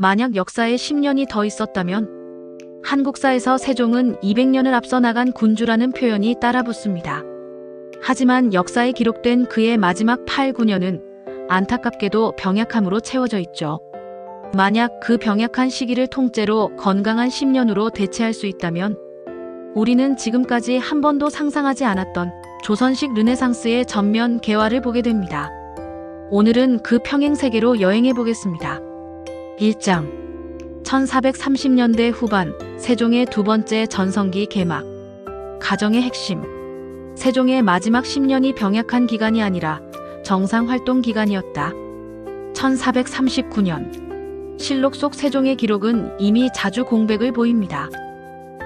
만약 역사에 10년이 더 있었다면 한국사에서 세종은 200년을 앞서 나간 군주라는 표현이 따라붙습니다. 하지만 역사에 기록된 그의 마지막 8, 9년은 안타깝게도 병약함으로 채워져 있죠. 만약 그 병약한 시기를 통째로 건강한 10년으로 대체할 수 있다면 우리는 지금까지 한 번도 상상하지 않았던 조선식 르네상스의 전면 개화를 보게 됩니다. 오늘은 그 평행 세계로 여행해 보겠습니다. 1장 1430년대 후반 세종의 두 번째 전성기 개막. 가정의 핵심. 세종의 마지막 10년이 병약한 기간이 아니라 정상 활동 기간이었다. 1439년 실록 속 세종의 기록은 이미 자주 공백을 보입니다.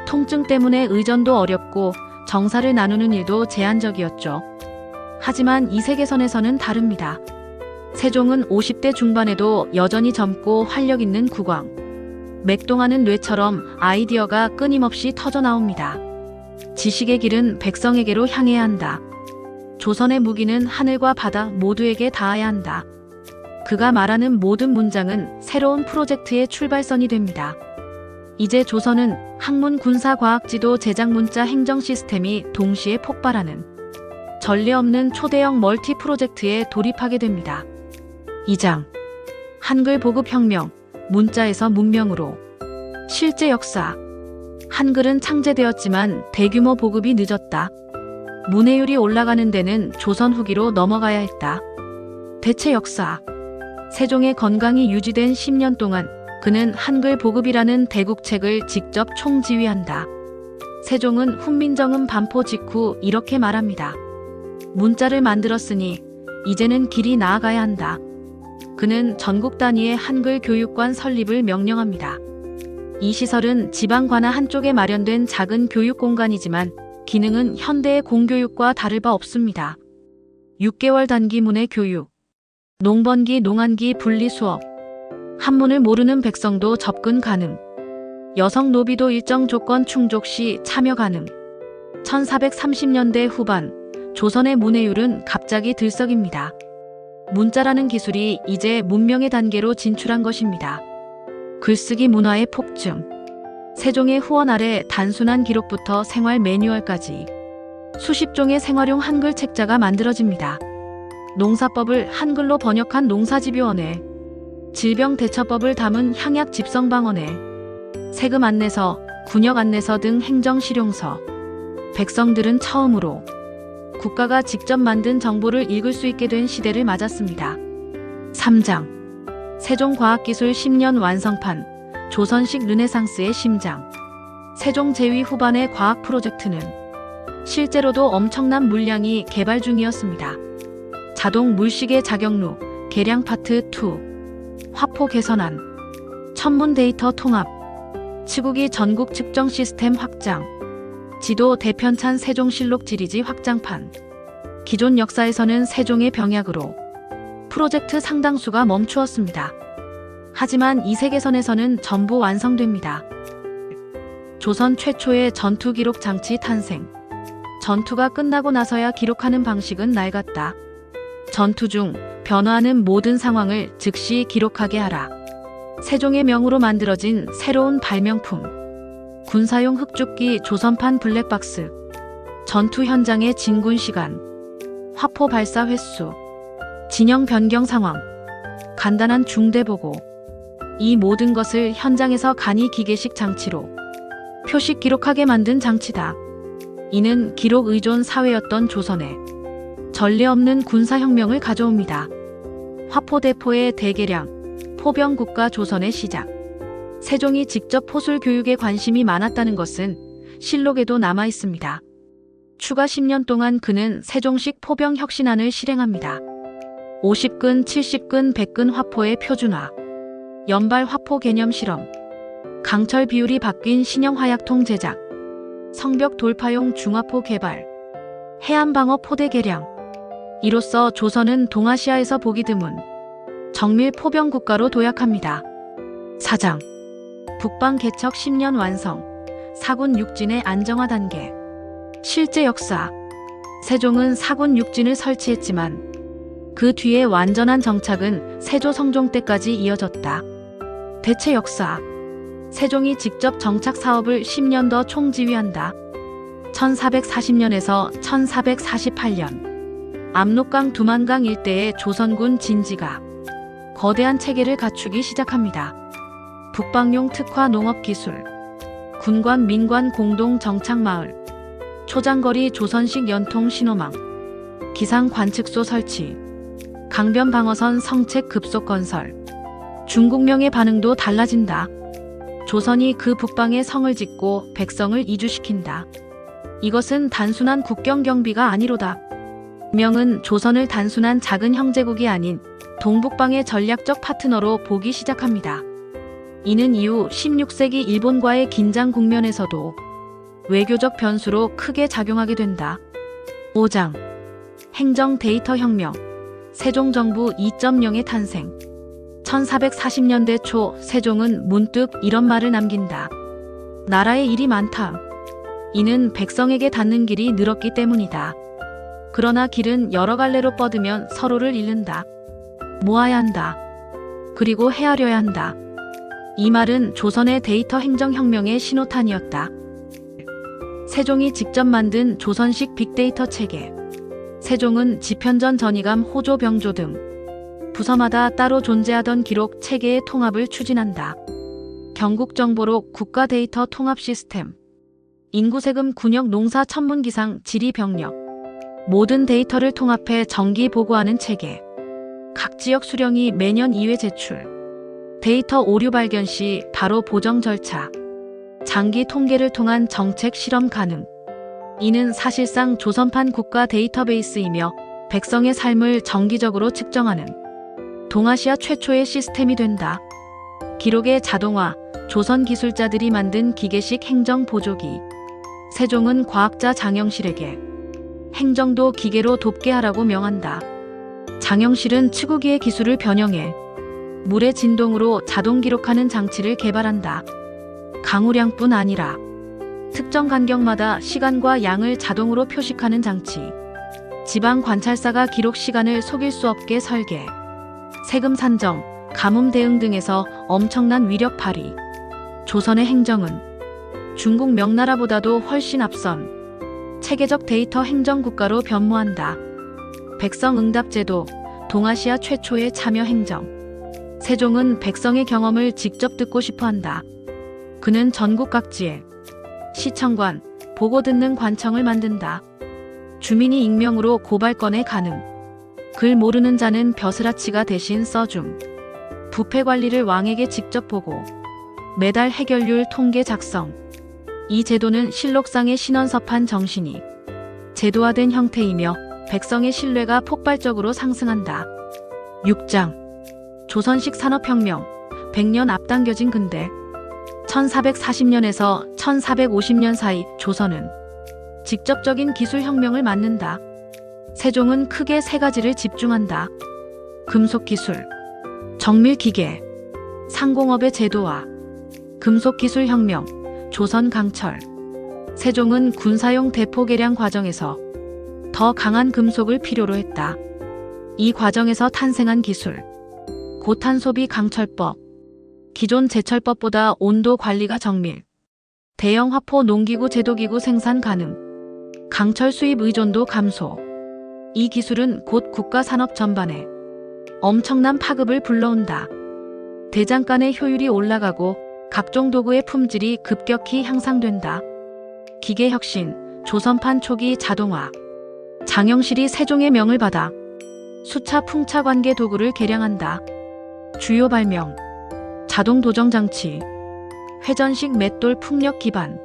통증 때문에 의전도 어렵고 정사를 나누는 일도 제한적이었죠. 하지만 이 세계선에서는 다릅니다. 세종은 50대 중반에도 여전히 젊고 활력 있는 국왕. 맥동하는 뇌처럼 아이디어가 끊임없이 터져나옵니다. 지식의 길은 백성에게로 향해야 한다. 조선의 무기는 하늘과 바다 모두에게 닿아야 한다. 그가 말하는 모든 문장은 새로운 프로젝트의 출발선이 됩니다. 이제 조선은 학문, 군사, 과학, 지도, 제작, 문자, 행정 시스템이 동시에 폭발하는 전례 없는 초대형 멀티 프로젝트에 돌입하게 됩니다. 2장 한글 보급 혁명, 문자에서 문명으로. 실제 역사. 한글은 창제되었지만 대규모 보급이 늦었다. 문해율이 올라가는 데는 조선 후기로 넘어가야 했다. 대체 역사. 세종의 건강이 유지된 10년 동안 그는 한글 보급이라는 대국책을 직접 총지휘한다. 세종은 훈민정음 반포 직후 이렇게 말합니다. 문자를 만들었으니 이제는 길이 나아가야 한다. 그는 전국 단위의 한글 교육관 설립을 명령합니다. 이 시설은 지방 관하 한쪽에 마련된 작은 교육 공간이지만 기능은 현대의 공교육과 다를 바 없습니다. 6개월 단기 문해 교육, 농번기, 농한기 분리 수업, 한문을 모르는 백성도 접근 가능, 여성 노비도 일정 조건 충족 시 참여 가능. 1430년대 후반 조선의 문해율은 갑자기 들썩입니다. 문자라는 기술이 이제 문명의 단계로 진출한 것입니다. 글쓰기 문화의 폭증. 세종의 후원 아래 단순한 기록부터 생활 매뉴얼까지 수십 종의 생활용 한글 책자가 만들어집니다. 농사법을 한글로 번역한 농사집요원에, 질병대처법을 담은 향약집성방원에, 세금 안내서, 군역 안내서 등 행정실용서. 백성들은 처음으로 국가가 직접 만든 정보를 읽을 수 있게 된 시대를 맞았습니다. 3장 세종과학기술 10년 완성판, 조선식 르네상스의 심장. 세종 재위 후반의 과학 프로젝트는 실제로도 엄청난 물량이 개발 중이었습니다. 자동 물시계 자격루, 계량 파트 2, 화포 개선안, 천문 데이터 통합, 치국이 전국 측정 시스템 확장, 지도 대편찬 세종실록 지리지 확장판. 기존 역사에서는 세종의 병약으로 프로젝트 상당수가 멈추었습니다. 하지만 이 세계선에서는 전부 완성됩니다. 조선 최초의 전투 기록 장치 탄생. 전투가 끝나고 나서야 기록하는 방식은 낡았다. 전투 중 변화하는 모든 상황을 즉시 기록하게 하라. 세종의 명으로 만들어진 새로운 발명품. 군사용 흑죽기 조선판 블랙박스. 전투 현장의 진군 시간, 화포 발사 횟수, 진영 변경 상황, 간단한 중대 보고. 이 모든 것을 현장에서 간이 기계식 장치로 표식 기록하게 만든 장치다. 이는 기록 의존 사회였던 조선에 전례 없는 군사혁명을 가져옵니다. 화포대포의 대개량, 포병국가 조선의 시작. 세종이 직접 포술 교육에 관심이 많았다는 것은 실록에도 남아 있습니다. 추가 10년 동안 그는 세종식 포병 혁신안을 실행합니다. 50근, 70근, 100근 화포의 표준화, 연발 화포 개념 실험, 강철 비율이 바뀐 신형 화약통 제작, 성벽 돌파용 중화포 개발, 해안방어 포대 개량. 이로써 조선은 동아시아에서 보기 드문 정밀 포병 국가로 도약합니다. 4장 북방 개척 10년 완성, 사군 육진의 안정화 단계. 실제 역사. 세종은 사군 육진을 설치했지만 그 뒤에 완전한 정착은 세조 성종 때까지 이어졌다. 대체 역사. 세종이 직접 정착 사업을 10년 더 총지휘한다. 1440년에서 1448년. 압록강 두만강 일대의 조선군 진지가 거대한 체계를 갖추기 시작합니다. 북방용 특화 농업기술, 군관 민관 공동 정착마을, 초장거리 조선식 연통 신호망, 기상 관측소 설치, 강변 방어선 성책 급속 건설. 중국명의 반응도 달라진다. 조선이 그 북방에 성을 짓고 백성을 이주시킨다. 이것은 단순한 국경 경비가 아니로다. 명은 조선을 단순한 작은 형제국이 아닌 동북방의 전략적 파트너로 보기 시작합니다. 이는 이후 16세기 일본과의 긴장 국면에서도 외교적 변수로 크게 작용하게 된다. 5장. 행정 데이터 혁명. 세종정부 2.0의 탄생. 1440년대 초 세종은 문득 이런 말을 남긴다. 나라에 일이 많다. 이는 백성에게 닿는 길이 늘었기 때문이다. 그러나 길은 여러 갈래로 뻗으면 서로를 잃는다. 모아야 한다. 그리고 헤아려야 한다. 이 말은 조선의 데이터 행정혁명의 신호탄이었다. 세종이 직접 만든 조선식 빅데이터 체계. 세종은 지편전 전이감 호조 병조 등 부서마다 따로 존재하던 기록 체계의 통합을 추진한다. 경국정보록 국가 데이터 통합 시스템. 인구세금 군역 농사 천문기상 지리병력. 모든 데이터를 통합해 정기 보고하는 체계. 각 지역 수령이 매년 2회 제출. 데이터 오류 발견 시 바로 보정 절차. 장기 통계를 통한 정책 실험 가능. 이는 사실상 조선판 국가 데이터베이스이며 백성의 삶을 정기적으로 측정하는 동아시아 최초의 시스템이 된다. 기록의 자동화, 조선 기술자들이 만든 기계식 행정 보조기. 세종은 과학자 장영실에게 행정도 기계로 돕게 하라고 명한다. 장영실은 치구기의 기술을 변형해 물의 진동으로 자동 기록하는 장치를 개발한다. 강우량뿐 아니라 특정 간격마다 시간과 양을 자동으로 표식하는 장치. 지방 관찰사가 기록 시간을 속일 수 없게 설계. 세금 산정, 가뭄 대응 등에서 엄청난 위력 발휘. 조선의 행정은 중국 명나라보다도 훨씬 앞선 체계적 데이터 행정국가로 변모한다. 백성응답제도, 동아시아 최초의 참여 행정. 세종은 백성의 경험을 직접 듣고 싶어 한다. 그는 전국 각지에 시청관, 보고 듣는 관청을 만든다. 주민이 익명으로 고발건에 가능. 글 모르는 자는 벼슬아치가 대신 써줌. 부패 관리를 왕에게 직접 보고. 매달 해결률 통계 작성. 이 제도는 실록상의 신원서판 정신이 제도화된 형태이며 백성의 신뢰가 폭발적으로 상승한다. 6장. 조선식 산업혁명. 100년 앞당겨진 근대. 1440년에서 1450년 사이 조선은 직접적인 기술혁명을 맞는다. 세종은 크게 세 가지를 집중한다. 금속기술, 정밀기계, 상공업의 제도화. 금속기술혁명, 조선강철. 세종은 군사용 대포 개량 과정에서 더 강한 금속을 필요로 했다. 이 과정에서 탄생한 기술, 고탄소비 강철법. 기존 제철법보다 온도 관리가 정밀. 대형 화포 농기구 제도기구 생산 가능. 강철 수입 의존도 감소. 이 기술은 곧 국가 산업 전반에 엄청난 파급을 불러온다. 대장간의 효율이 올라가고 각종 도구의 품질이 급격히 향상된다. 기계혁신, 조선판 초기 자동화. 장영실이 세종의 명을 받아 수차 풍차 관계 도구를 개량한다. 주요 발명. 자동 도정 장치, 회전식 맷돌 풍력 기반,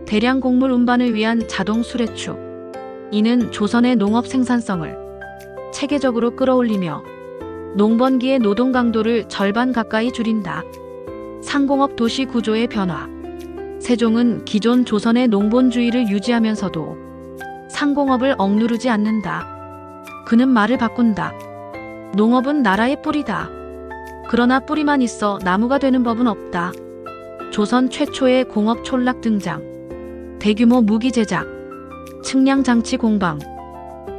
대량 곡물 운반을 위한 자동 수레축. 이는 조선의 농업 생산성을 체계적으로 끌어올리며 농번기의 노동 강도를 절반 가까이 줄인다. 상공업 도시 구조의 변화. 세종은 기존 조선의 농본주의를 유지하면서도 상공업을 억누르지 않는다. 그는 말을 바꾼다. 농업은 나라의 뿌리다. 그러나 뿌리만 있어 나무가 되는 법은 없다. 조선 최초의 공업 촌락 등장. 대규모 무기 제작, 측량 장치 공방,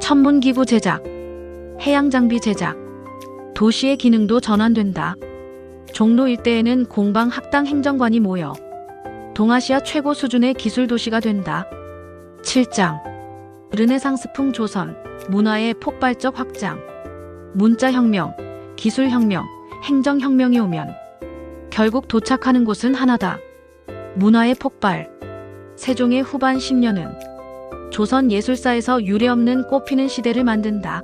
천문기구 제작, 해양 장비 제작. 도시의 기능도 전환된다. 종로 일대에는 공방 학당 행정관이 모여 동아시아 최고 수준의 기술 도시가 된다. 7장 르네상스풍 조선, 문화의 폭발적 확장. 문자혁명, 기술혁명, 행정혁명이 오면 결국 도착하는 곳은 하나다. 문화의 폭발. 세종의 후반 10년은 조선 예술사에서 유례없는 꽃피는 시대를 만든다.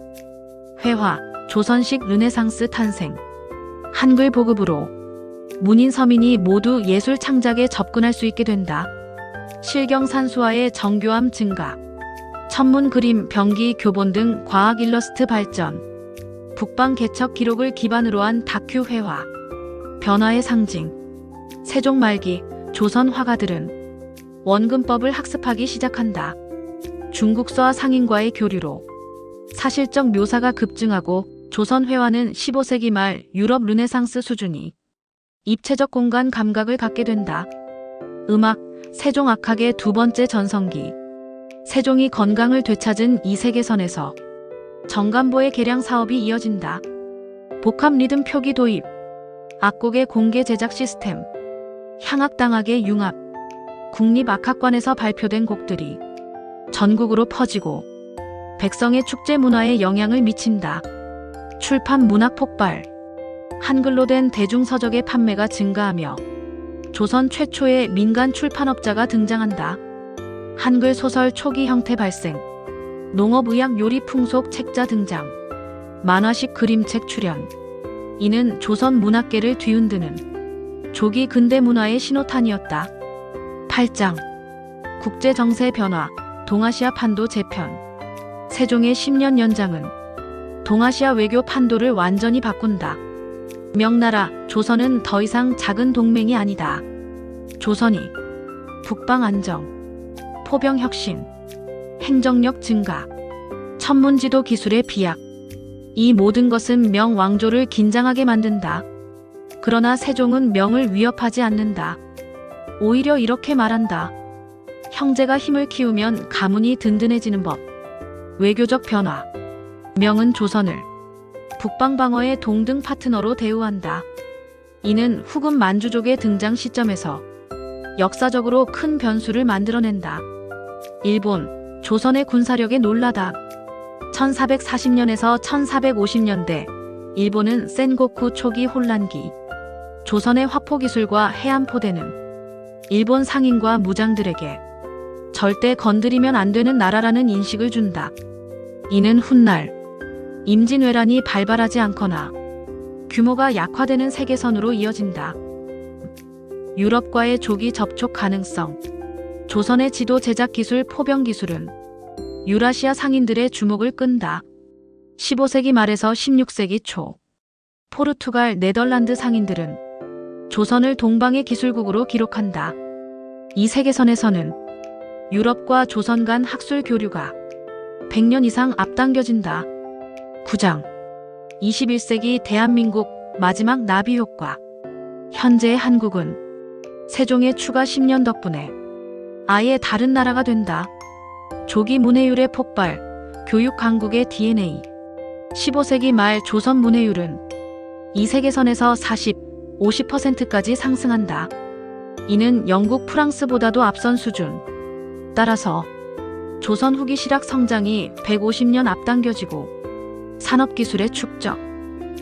회화, 조선식 르네상스 탄생. 한글 보급으로 문인 서민이 모두 예술 창작에 접근할 수 있게 된다. 실경산수화의 정교함 증가. 천문 그림, 병기, 교본 등 과학 일러스트 발전. 북방 개척 기록을 기반으로 한 다큐 회화. 변화의 상징. 세종 말기 조선 화가들은 원근법을 학습하기 시작한다. 중국서와 상인과의 교류로 사실적 묘사가 급증하고 조선 회화는 15세기 말 유럽 르네상스 수준이 입체적 공간 감각을 갖게 된다. 음악, 세종 악학의 두 번째 전성기. 세종이 건강을 되찾은 이 세계선에서 정간보의 개량 사업이 이어진다. 복합 리듬 표기 도입, 악곡의 공개 제작 시스템, 향악당악의 융합, 국립악학관에서 발표된 곡들이 전국으로 퍼지고 백성의 축제 문화에 영향을 미친다. 출판 문학 폭발. 한글로 된 대중서적의 판매가 증가하며 조선 최초의 민간 출판업자가 등장한다. 한글 소설 초기 형태 발생. 농업의학 요리 풍속 책자 등장. 만화식 그림책 출현. 이는 조선 문학계를 뒤흔드는 조기 근대 문화의 신호탄이었다. 8장 국제정세 변화. 동아시아 판도 재편. 세종의 10년 연장은 동아시아 외교 판도를 완전히 바꾼다. 명나라, 조선은 더 이상 작은 동맹이 아니다. 조선이 북방 안정, 포병 혁신, 행정력 증가, 천문지도 기술의 비약. 이 모든 것은 명 왕조를 긴장하게 만든다. 그러나 세종은 명을 위협하지 않는다. 오히려 이렇게 말한다. 형제가 힘을 키우면 가문이 든든해지는 법. 외교적 변화. 명은 조선을 북방 방어의 동등 파트너로 대우한다. 이는 후금 만주족의 등장 시점에서 역사적으로 큰 변수를 만들어낸다. 일본, 조선의 군사력에 놀라다. 1440년에서 1450년대 일본은 센고쿠 초기 혼란기. 조선의 화포기술과 해안포대는 일본 상인과 무장들에게 절대 건드리면 안 되는 나라라는 인식을 준다. 이는 훗날 임진왜란이 발발하지 않거나 규모가 약화되는 세계선으로 이어진다. 유럽과의 조기 접촉 가능성. 조선의 지도 제작 기술, 포병 기술은 유라시아 상인들의 주목을 끈다. 15세기 말에서 16세기 초 포르투갈, 네덜란드 상인들은 조선을 동방의 기술국으로 기록한다. 이 세계선에서는 유럽과 조선 간 학술 교류가 100년 이상 앞당겨진다. 9장 21세기 대한민국 마지막 나비 효과. 현재의 한국은 세종의 추가 10년 덕분에 아예 다른 나라가 된다. 조기 문해율의 폭발, 교육 강국의 DNA. 15세기 말 조선 문해율은 이 세계선에서 50%까지 상승한다. 이는 영국, 프랑스보다도 앞선 수준. 따라서 조선 후기 실학 성장이 150년 앞당겨지고 산업기술의 축적,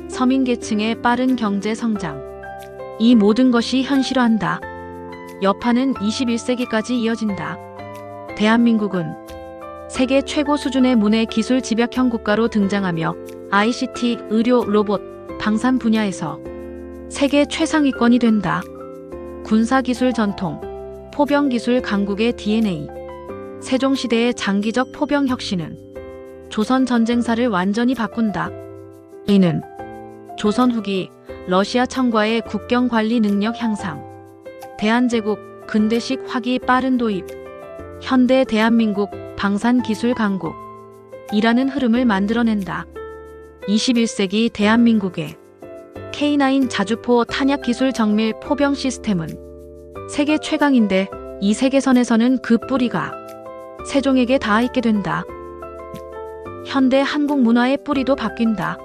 서민계층의 빠른 경제 성장. 이 모든 것이 현실화한다. 여파는 21세기까지 이어진다. 대한민국은 세계 최고 수준의 문해 기술 집약형 국가로 등장하며 ICT, 의료, 로봇, 방산 분야에서 세계 최상위권이 된다. 군사기술 전통, 포병기술 강국의 DNA. 세종시대의 장기적 포병 혁신은 조선 전쟁사를 완전히 바꾼다. 이는 조선 후기 러시아 청과의 국경 관리 능력 향상, 대한제국 근대식 화기 빠른 도입, 현대 대한민국 방산 기술 강국 이라는 흐름을 만들어낸다. 21세기 대한민국의 K9 자주포 탄약 기술 정밀 포병 시스템은 세계 최강인데 이 세계선에서는 그 뿌리가 세종에게 닿아 있게 된다. 현대 한국 문화의 뿌리도 바뀐다.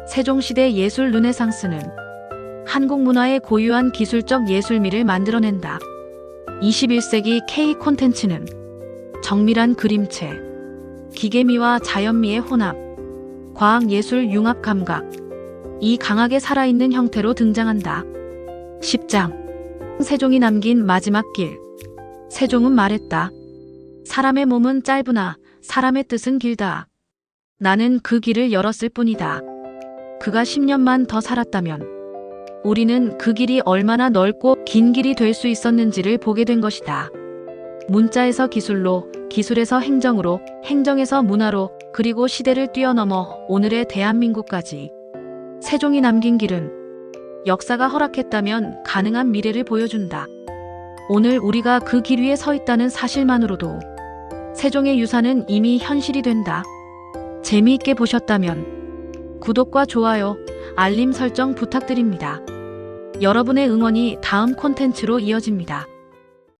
세종시대 예술 르네상스는 한국 문화의 고유한 기술적 예술미를 만들어낸다. 21세기 K 콘텐츠는 정밀한 그림체, 기계미와 자연미의 혼합, 과학예술 융합 감각, 이 강하게 살아있는 형태로 등장한다. 10장. 세종이 남긴 마지막 길. 세종은 말했다. 사람의 몸은 짧으나 사람의 뜻은 길다. 나는 그 길을 열었을 뿐이다. 그가 10년만 더 살았다면 우리는 그 길이 얼마나 넓고 긴 길이 될 수 있었는지를 보게 된 것이다. 문자에서 기술로, 기술에서 행정으로, 행정에서 문화로, 그리고 시대를 뛰어넘어 오늘의 대한민국까지. 세종이 남긴 길은 역사가 허락했다면 가능한 미래를 보여준다. 오늘 우리가 그 길 위에 서 있다는 사실만으로도 세종의 유산은 이미 현실이 된다. 재미있게 보셨다면 구독과 좋아요, 알림 설정 부탁드립니다. 여러분의 응원이 다음 콘텐츠로 이어집니다.